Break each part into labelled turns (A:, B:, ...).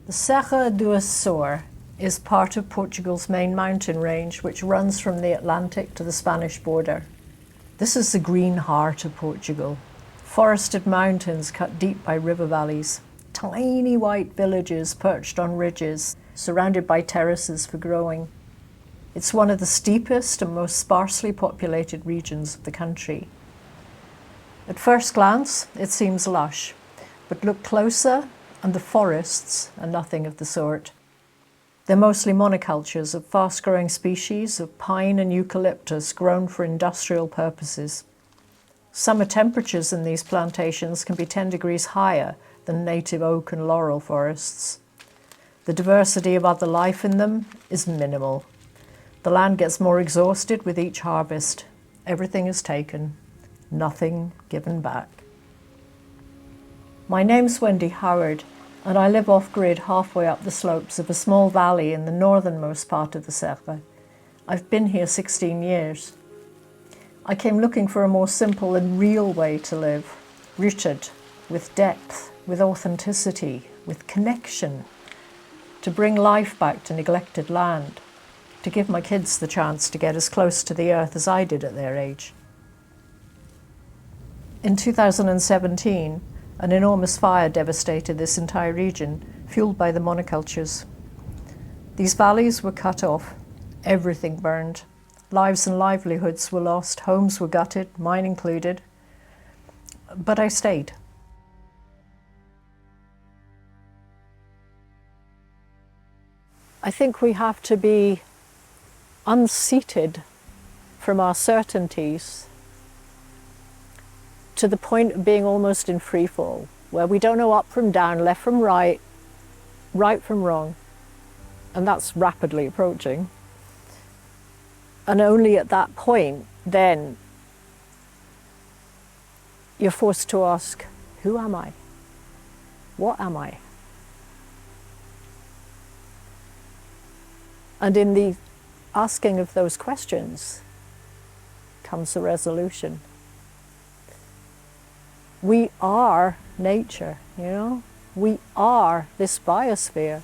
A: The Serra do Açor is part of Portugal's main mountain range, which runs from the Atlantic to the Spanish border. This is the green heart of Portugal. Forested mountains cut deep by river valleys, tiny white villages perched on ridges, surrounded by terraces for growing. It's one of the steepest and most sparsely populated regions of the country. At first glance, it seems lush, but look closer and the forests are nothing of the sort. They're mostly monocultures of fast-growing species of pine and eucalyptus grown for industrial purposes. Summer temperatures in these plantations can be 10 degrees higher than native oak and laurel forests. The diversity of other life in them is minimal. The land gets more exhausted with each harvest. Everything is taken, nothing given back. My name's Wendy Howard, and I live off-grid halfway up the slopes of a small valley in the northernmost part of the Serra. I've been here 16 years. I came looking for a more simple and real way to live, rooted, with depth, with authenticity, with connection, to bring life back to neglected land, to give my kids the chance to get as close to the earth as I did at their age. In 2017, an enormous fire devastated this entire region, fueled by the monocultures. These valleys were cut off, everything burned. Lives and livelihoods were lost, homes were gutted, mine included. But I stayed. I think we have to be unseated from our certainties to the point of being almost in free fall, where we don't know up from down, left from right, right from wrong, and that's rapidly approaching. And only at that point, then, you're forced to ask, who am I? What am I? And in the asking of those questions comes the resolution. We are nature, you know? We are this biosphere.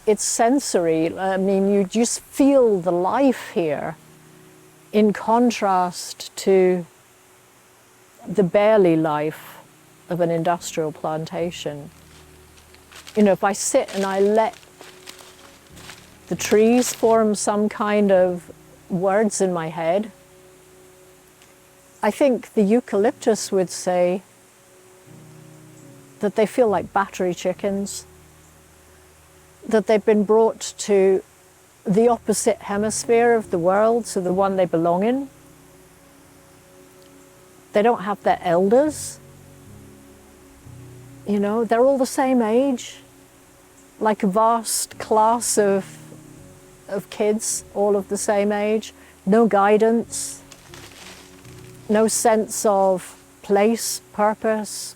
A: It's sensory. I mean, you just feel the life here in contrast to the barely life of an industrial plantation. You know, if I sit and I let the trees form some kind of words in my head, I think the eucalyptus would say that they feel like battery chickens, that they've been brought to the opposite hemisphere of the world, so the one they belong in. They don't have their elders. You know, they're all the same age, like a vast class of kids, all of the same age. No guidance, no sense of place, purpose.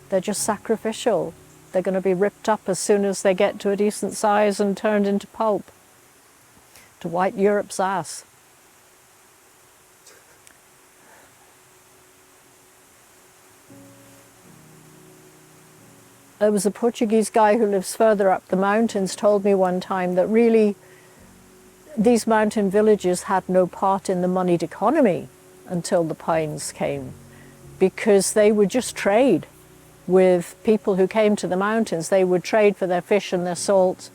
A: They're just sacrificial. They're going to be ripped up as soon as they get to a decent size and turned into pulp to wipe Europe's ass. There was a Portuguese guy who lives further up the mountains told me one time that really these mountain villages had no part in the moneyed economy until the pines came, because they would just trade with people who came to the mountains. They would trade for their fish and their salt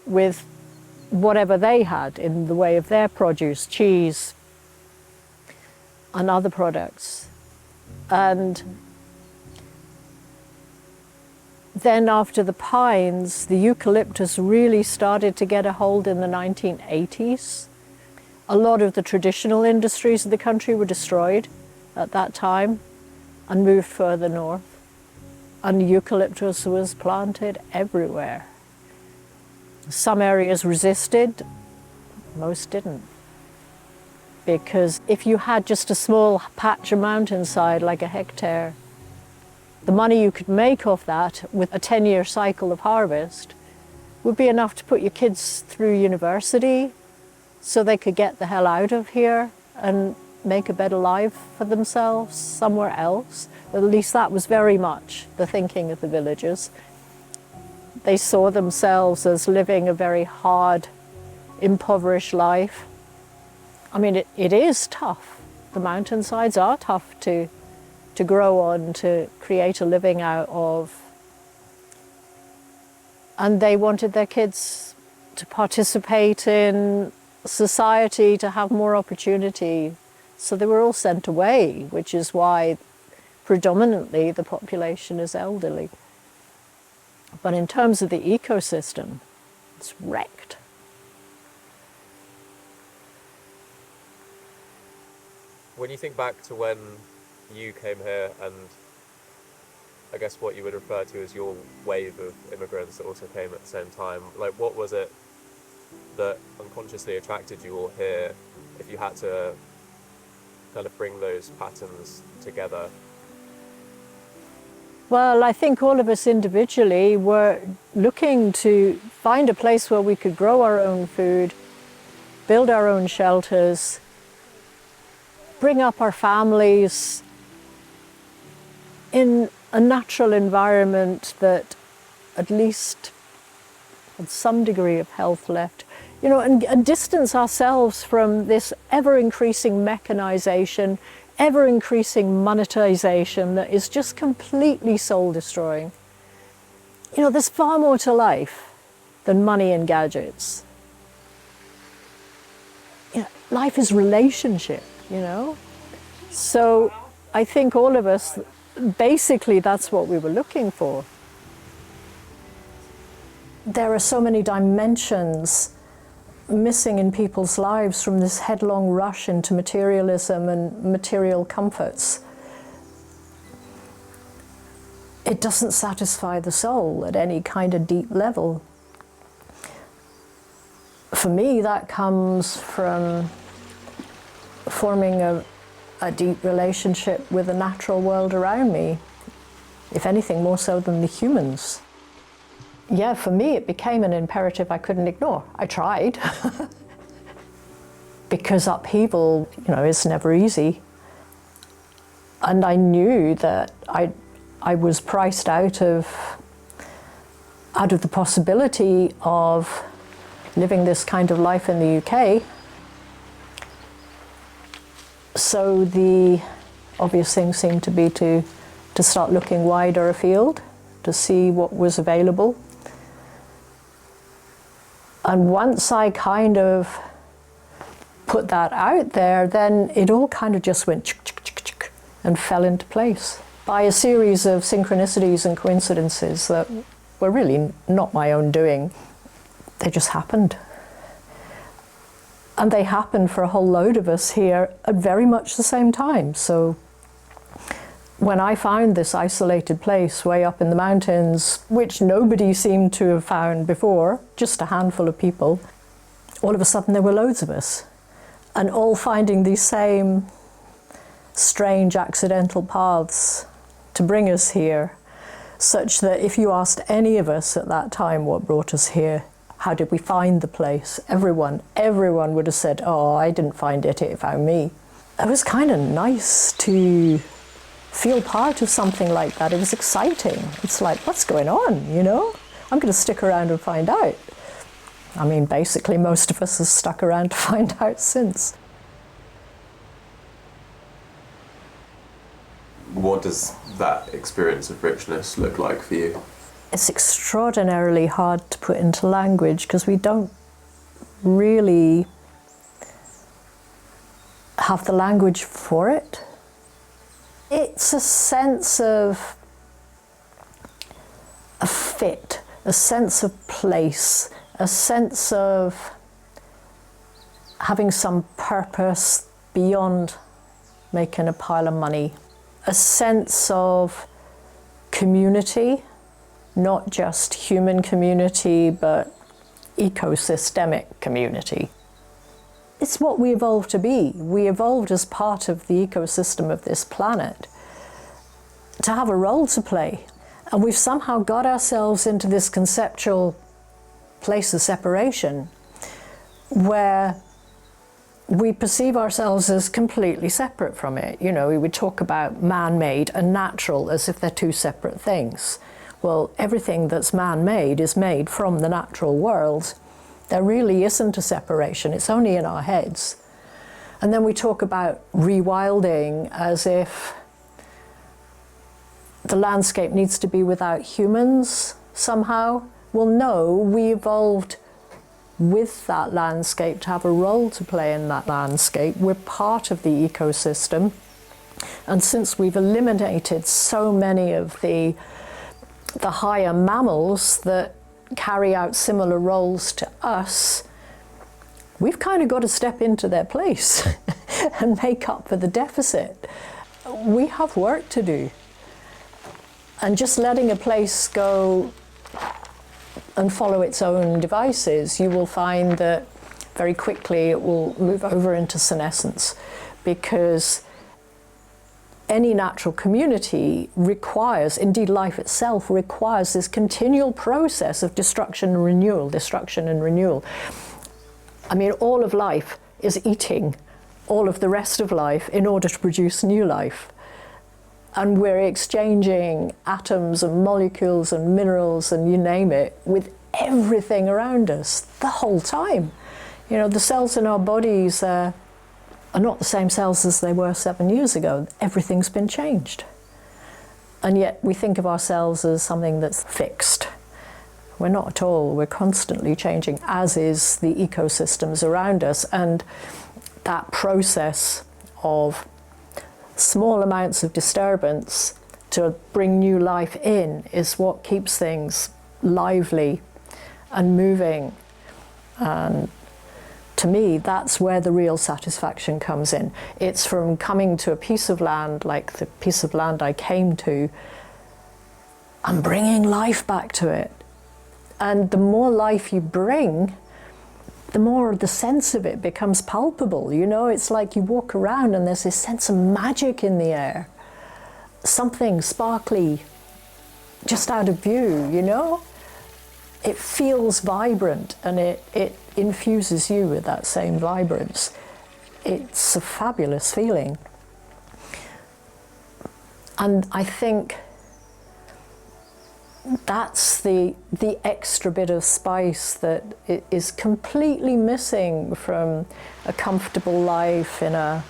A: with whatever they had in the way of their produce, cheese and other products. And then after the pines, the eucalyptus really started to get a hold in the 1980s. A lot of the traditional industries of the country were destroyed at that time and moved further north. And eucalyptus was planted everywhere. Some areas resisted, most didn't. Because if you had just a small patch of mountainside, like a hectare, the money you could make off that with a 10-year cycle of harvest would be enough to put your kids through university, so they could get the hell out of here and make a better life for themselves somewhere else. At least that was very much the thinking of the villagers. They saw themselves as living a very hard, impoverished life. I mean, it is tough. The mountainsides are tough to grow on, to create a living out of. And they wanted their kids to participate in society, to have more opportunity. So they were all sent away, which is why predominantly the population is elderly. But in terms of the ecosystem, it's wrecked.
B: When you think back to when you came here and I guess what you would refer to as your wave of immigrants that also came at the same time, like what was it that unconsciously attracted you all here, if you had to kind of bring those patterns together?
A: Well, I think all of us individually were looking to find a place where we could grow our own food, build our own shelters, bring up our families in a natural environment that at least had some degree of health left, you know, and distance ourselves from this ever-increasing mechanization, ever-increasing monetization that is just completely soul-destroying. You know, there's far more to life than money and gadgets. You know, life is relationship, you know? So I think all of us, basically that's what we were looking for. There are so many dimensions missing in people's lives from this headlong rush into materialism and material comforts. It doesn't satisfy the soul at any kind of deep level. For me, that comes from forming a deep relationship with the natural world around me, if anything more so than the humans. Yeah, for me it became an imperative I couldn't ignore. I tried. Because upheaval, you know, is never easy. And I knew that I was priced out of the possibility of living this kind of life in the UK. So the obvious thing seemed to be to start looking wider afield, to see what was available. And once I kind of put that out there, then it all kind of just went and fell into place by a series of synchronicities and coincidences that were really not my own doing. They just happened. And they happened for a whole load of us here at very much the same time. So when I found this isolated place way up in the mountains, which nobody seemed to have found before, just a handful of people, all of a sudden there were loads of us, and all finding these same strange accidental paths to bring us here, such that if you asked any of us at that time what brought us here, how did we find the place, everyone would have said, oh, I didn't find it, it found me. It was kind of nice to feel part of something like that. It was exciting. It's like, what's going on, you know? I'm going to stick around and find out. I mean, basically most of us have stuck around to find out since.
B: What does that experience of richness look like for you?
A: It's extraordinarily hard to put into language because we don't really have the language for it. It's a sense of a fit, a sense of place, a sense of having some purpose beyond making a pile of money, a sense of community, not just human community, but ecosystemic community. It's what we evolved to be. We evolved as part of the ecosystem of this planet to have a role to play. And we've somehow got ourselves into this conceptual place of separation where we perceive ourselves as completely separate from it. You know, we would talk about man-made and natural as if they're two separate things. Well, everything that's man-made is made from the natural world. There really isn't a separation, it's only in our heads. And then we talk about rewilding as if the landscape needs to be without humans somehow. Well, no, we evolved with that landscape to have a role to play in that landscape. We're part of the ecosystem. And since we've eliminated so many of the higher mammals that carry out similar roles to us, we've kind of got to step into their place and make up for the deficit. We have work to do. And just letting a place go and follow its own devices, you will find that very quickly it will move over into senescence, because any natural community requires, indeed life itself requires, this continual process of destruction and renewal, destruction and renewal. I mean, all of life is eating all of the rest of life in order to produce new life. And we're exchanging atoms and molecules and minerals and you name it with everything around us the whole time. You know, the cells in our bodies are not the same cells as they were 7 years ago. Everything's been changed. And yet we think of ourselves as something that's fixed. We're not at all. We're constantly changing, as is the ecosystems around us. And that process of small amounts of disturbance to bring new life in is what keeps things lively and moving. And to me, that's where the real satisfaction comes in. It's from coming to a piece of land, like the piece of land I came to, and bringing life back to it. And the more life you bring, the more the sense of it becomes palpable. You know, it's like you walk around and there's this sense of magic in the air. Something sparkly, just out of view, you know? It feels vibrant, and it infuses you with that same vibrance. It's a fabulous feeling. And I think that's the extra bit of spice that is completely missing from a comfortable life in a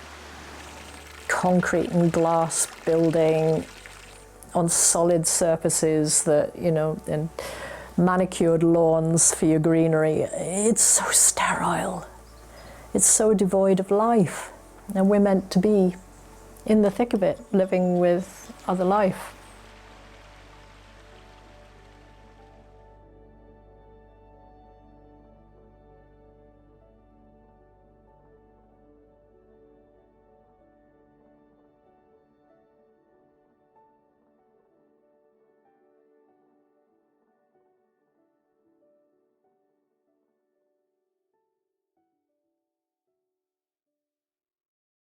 A: concrete and glass building on solid surfaces that, you know, and manicured lawns for your greenery. It's so sterile. It's so devoid of life. And we're meant to be in the thick of it, living with other life.